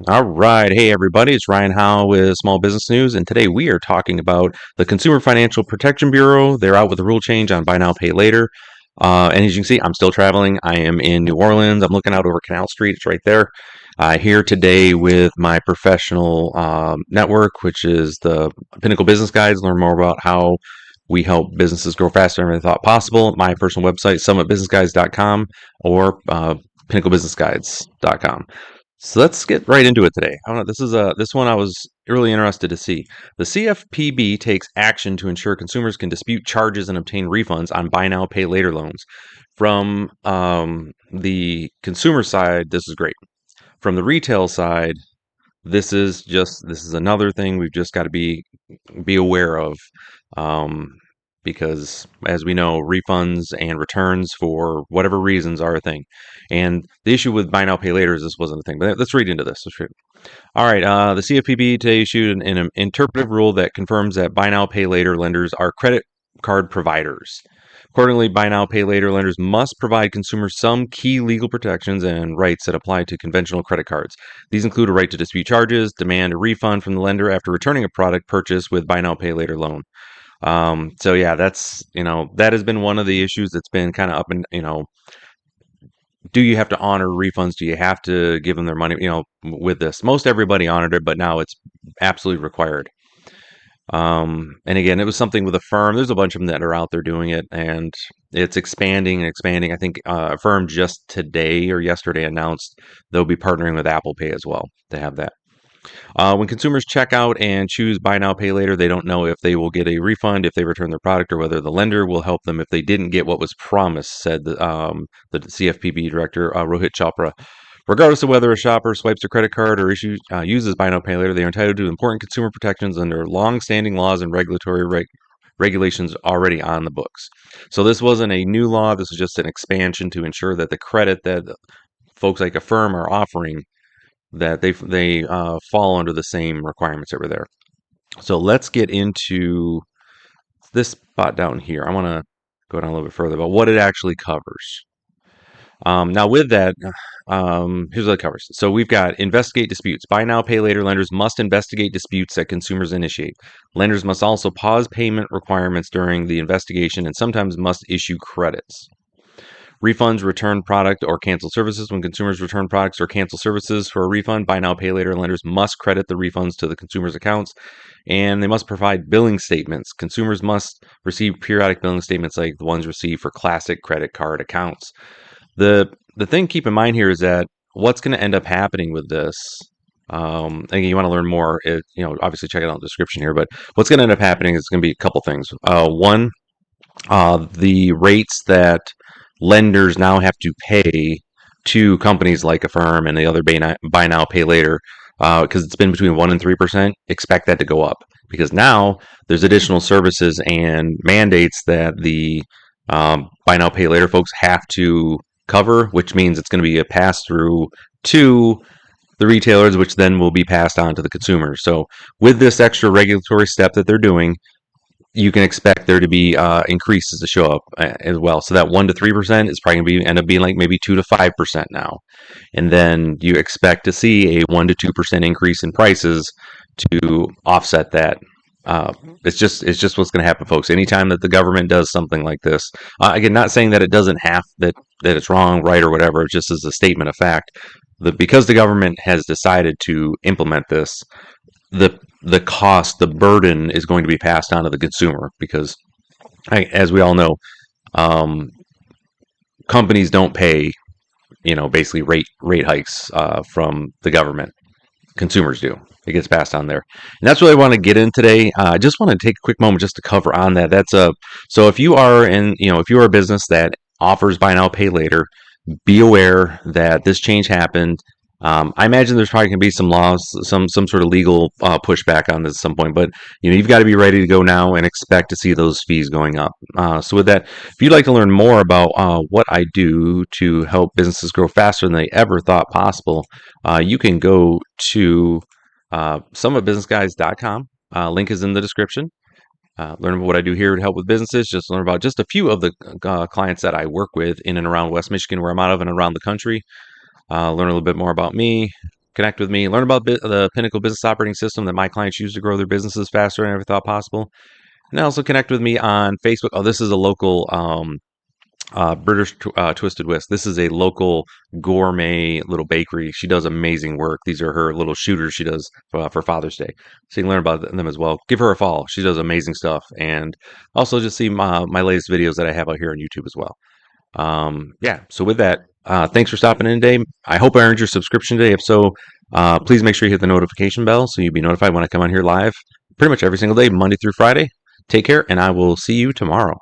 All right. Hey, everybody. It's Ryan Howe with Small Business News. And today we are talking about the Consumer Financial Protection Bureau. They're out with a rule change on buy now, pay later. And as you can see, I'm still traveling. I am in New Orleans. I'm looking out over Canal Street. It's right there. Here today with my professional network, which is the Pinnacle Business Guides. Learn more about how we help businesses grow faster than they thought possible. My personal website, summitbusinessguides.com or pinnaclebusinessguides.com. So let's get right into it today. I don't know, this one I was really interested to see. The CFPB takes action to ensure consumers can dispute charges and obtain refunds on buy now, pay later loans. From the consumer side, this is great. From the retail side, this is another thing we've just got to be aware of. Um, because as we know, refunds and returns for whatever reasons are a thing. And the issue with buy now, pay later is this wasn't a thing. But let's read into this. All right. The CFPB today issued an interpretive rule that confirms that buy now, pay later lenders are credit card providers. Accordingly, buy now, pay later lenders must provide consumers some key legal protections and rights that apply to conventional credit cards. These include a right to dispute charges, demand a refund from the lender after returning a product purchased with buy now, pay later loan. So yeah, that has been one of the issues that's been kind of up and do you have to honor refunds? Do you have to give them their money? With this, most everybody honored it, but now it's absolutely required. And again, it was something with Affirm. There's a bunch of them that are out there doing it, and it's expanding and expanding. I think Affirm just today or yesterday announced they'll be partnering with Apple Pay as well to have that. When consumers check out and choose buy now, pay later, they don't know if they will get a refund if they return their product or whether the lender will help them if they didn't get what was promised, said the CFPB director, Rohit Chopra. Regardless of whether a shopper swipes a credit card or uses buy now, pay later, they are entitled to important consumer protections under long-standing laws and regulations already on the books. So this wasn't a new law. This was just an expansion to ensure that the credit that folks like Affirm are offering that they fall under the same requirements that were there. So let's get into this spot down here. I want to go down a little bit further about what it actually covers. Now, with that, here's what it covers. So we've got investigate disputes. Buy now, pay later lenders must investigate disputes that consumers initiate. Lenders must also pause payment requirements during the investigation and sometimes must issue credits. Refunds, return product, or cancel services. When consumers return products or cancel services for a refund, buy now, pay later lenders must credit the refunds to the consumer's accounts, and they must provide billing statements. Consumers must receive periodic billing statements like the ones received for classic credit card accounts. The thing to keep in mind here is that what's going to end up happening with this. Again, you want to learn more. Obviously check it out in the description here. But what's going to end up happening is going to be a couple things. One, the rates that lenders now have to pay to companies like Affirm and the other buy now, pay later, because it's been between 1% and 3%. Expect that to go up because now there's additional services and mandates that the buy now, pay later folks have to cover, which means it's going to be a pass through to the retailers, which then will be passed on to the consumer. So with this extra regulatory step that they're doing, you can expect there to be increases to show up as well. So that 1% to 3% is probably going to end up being like maybe 2% to 5% now, and then you expect to see a 1% to 2% increase in prices to offset that. It's just what's going to happen, folks. Anytime that the government does something like this, again, not saying that it doesn't have that it's wrong, right, or whatever. It just is a statement of fact. Because the government has decided to implement this, the cost, the burden is going to be passed on to the consumer because, as we all know, companies don't pay, basically rate hikes from the government. Consumers do. It gets passed on there, and that's what I want to get in today. I just want to take a quick moment just to cover on that. So if you are if you are a business that offers buy now, pay later, be aware that this change happened. I imagine there's probably going to be some laws, some sort of legal pushback on this at some point, but you've got to be ready to go now and expect to see those fees going up. So with that, if you'd like to learn more about what I do to help businesses grow faster than they ever thought possible, you can go to summitbusinessguides.com. Link is in the description. Learn about what I do here to help with businesses. Just learn about just a few of the clients that I work with in and around West Michigan, where I'm out of, and around the country. Learn a little bit more about me, connect with me, learn about the Pinnacle business operating system that my clients use to grow their businesses faster than I ever thought possible. And also connect with me on Facebook. Oh, this is a local British Twisted Whisk. This is a local gourmet little bakery. She does amazing work. These are her little shooters she does for Father's Day. So you can learn about them as well. Give her a follow. She does amazing stuff. And also just see my latest videos that I have out here on YouTube as well. Yeah, so with that, thanks for stopping in today. I hope I earned your subscription today. If so, please make sure you hit the notification bell so you'll be notified when I come on here live pretty much every single day, Monday through Friday. Take care, and I will see you tomorrow.